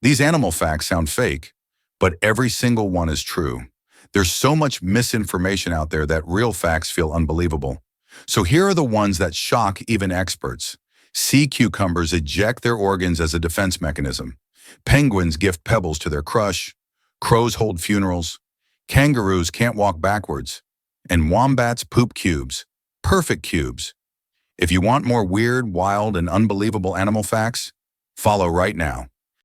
These animal facts sound fake, but every single one is true. There's so much misinformation out there that real facts feel unbelievable. So here are the ones that shock even experts. Sea cucumbers eject their organs as a defense mechanism. Penguins gift pebbles to their crush. Crows hold funerals. Kangaroos can't walk backwards. And wombats poop cubes. Perfect cubes. If you want more weird, wild, and unbelievable animal facts, follow right now.